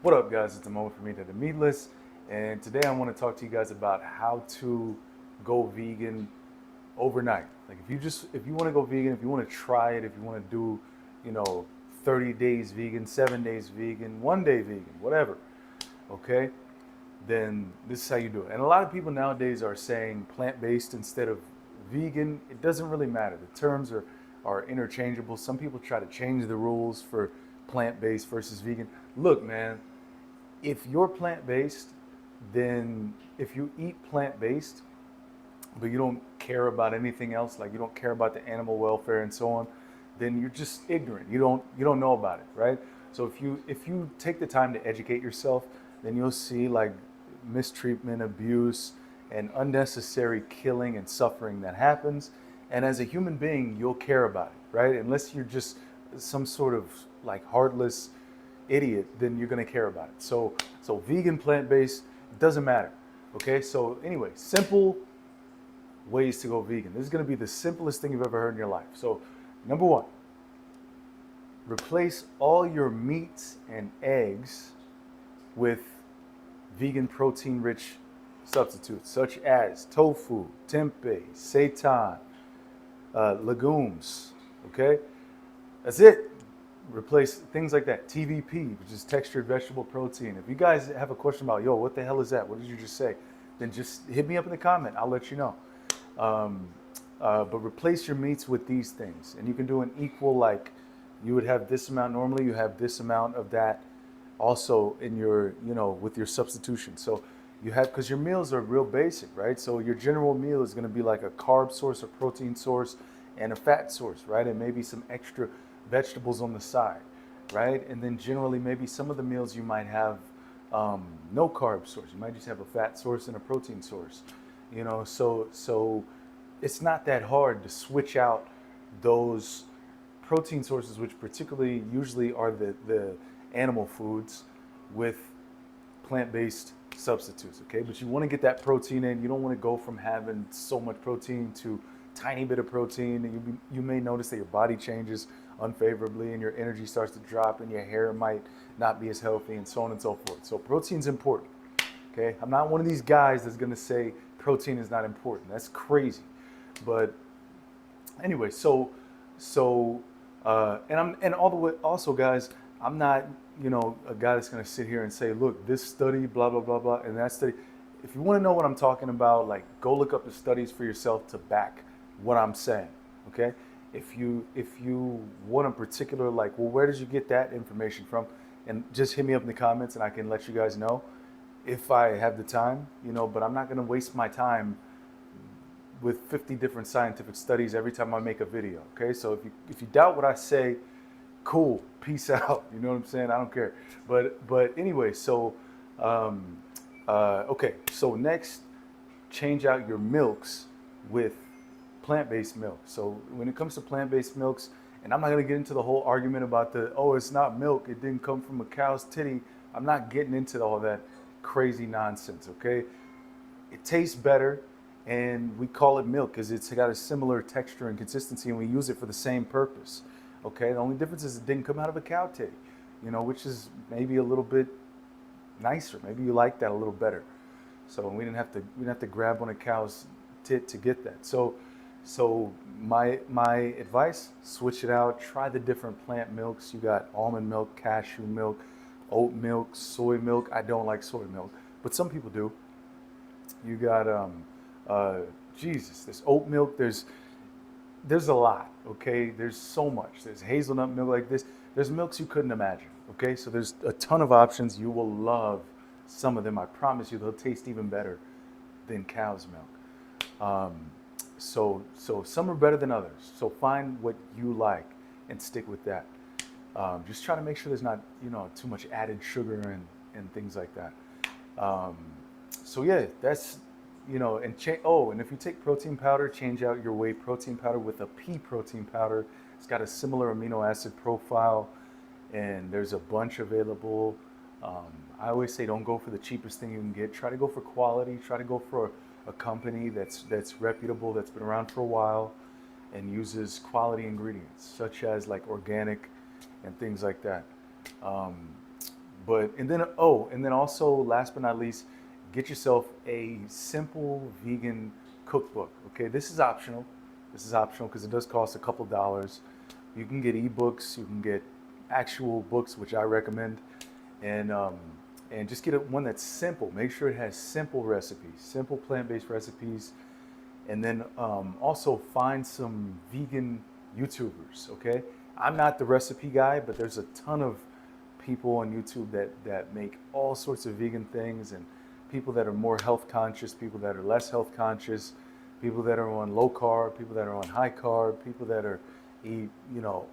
What up, guys? It's a moment for me to the meatless, and today I want to talk to you guys about how to go vegan overnight. Like, if you want to go vegan, if you want to try it, if you want to do, you know, 30 days vegan, 7 days vegan, 1 day vegan, whatever, okay, then this is how you do it. And a lot of people nowadays are saying plant-based instead of vegan. It doesn't really matter. The terms are interchangeable. Some people try to change the rules for plant-based versus vegan. Look, man, if you're plant-based, then if you eat plant-based, but you don't care about anything else, like you don't care about the animal welfare and so on, then you're just ignorant. You don't know about it, right? So if you take the time to educate yourself, then you'll see like mistreatment, abuse, and unnecessary killing and suffering that happens. And as a human being, you'll care about it, right? Unless you're just some sort of like heartless idiot, then you're gonna care about it. So vegan, plant-based, doesn't matter. Okay, so anyway, simple ways to go vegan. This is going to be the simplest thing you've ever heard in your life. So, number one, replace all your meats and eggs with vegan protein rich substitutes such as tofu, tempeh, seitan, legumes. Okay, that's it. Replace things like that. TVP, which is textured vegetable protein. If you guys have a question about, yo, what the hell is that? What did you just say? Then just hit me up in the comment. I'll let you know. Um, but replace your meats with these things, and you can do an equal, like you would have this amount normally, you have this amount of that also in your, with your substitution. So you have, because your meals are real basic, right? So your general meal is going to be like a carb source, a protein source, and a fat source, right? And maybe some extra vegetables on the side, right? And then generally maybe some of the meals you might have no carb source. You might just have a fat source and a protein source. So it's not that hard to switch out those protein sources, which particularly usually are the animal foods, with plant-based substitutes. Okay, but you want to get that protein in. You don't want to go from having so much protein to tiny bit of protein, and you may notice that your body changes unfavorably and your energy starts to drop and your hair might not be as healthy and so on and so forth. So protein's important. Okay, I'm not one of these guys that's going to say protein is not important. That's crazy. But anyway, and all the way also, guys, I'm not a guy that's going to sit here and say, look, this study, blah blah blah blah, and that study. If you want to know what I'm talking about, like go look up the studies for yourself to back what I'm saying. Okay, if you want a particular, like, well, where did you get that information from? And just hit me up in the comments and I can let you guys know if I have the time, but I'm not going to waste my time with 50 different scientific studies every time I make a video. Okay, so if you doubt what I say, cool, peace out. You know what I'm saying? I don't care. But anyway, so okay, so next, change out your milks with plant-based milk. So when it comes to plant-based milks, and I'm not going to get into the whole argument about it's not milk, it didn't come from a cow's titty. I'm not getting into all that crazy nonsense. Okay, it tastes better, and we call it milk because it's got a similar texture and consistency, and we use it for the same purpose. Okay, the only difference is it didn't come out of a cow titty, which is maybe a little bit nicer. Maybe you like that a little better. So we didn't have to grab on a cow's tit to get that. So my advice: switch it out. Try the different plant milks. You got almond milk, cashew milk, oat milk, soy milk. I don't like soy milk, but some people do. You got Jesus. There's oat milk. There's a lot. Okay. There's so much. There's hazelnut milk like this. There's milks you couldn't imagine. Okay. So there's a ton of options. You will love some of them. I promise you, they'll taste even better than cow's milk. So some are better than others. So find what you like and stick with that. Just try to make sure there's not too much added sugar and things like that. So yeah, that's and if you take protein powder, change out your whey protein powder with a pea protein powder. It's got a similar amino acid profile, and there's a bunch available. I always say don't go for the cheapest thing you can get. Try to go for quality. Try to go for a company that's reputable, that's been around for a while, and uses quality ingredients such as like organic and things like that. But and then also last but not least, get yourself a simple vegan cookbook. Okay, this is optional. This is optional because it does cost a couple dollars. You can get ebooks, you can get actual books, which I recommend, and um, and just get one that's simple. Make sure it has simple recipes, simple plant-based recipes, and then also find some vegan YouTubers. Okay, I'm not the recipe guy, but there's a ton of people on YouTube that make all sorts of vegan things, and people that are more health conscious, people that are less health conscious, people that are on low carb, people that are on high carb, people that are eat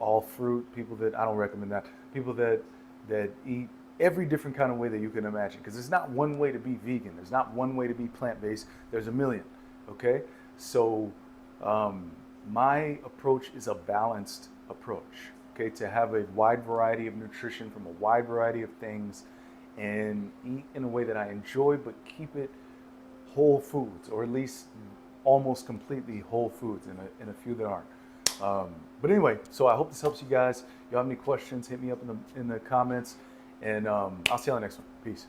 all fruit, people that I don't recommend that, people that eat every different kind of way that you can imagine, because there's not one way to be vegan, there's not one way to be plant-based, there's a million. Okay, so my approach is a balanced approach. Okay, to have a wide variety of nutrition from a wide variety of things, and eat in a way that I enjoy, but keep it whole foods, or at least almost completely whole foods, in a few that aren't. But anyway, so I hope this helps you guys. If you have any questions, hit me up in the comments, and I'll see you on the next one. Peace.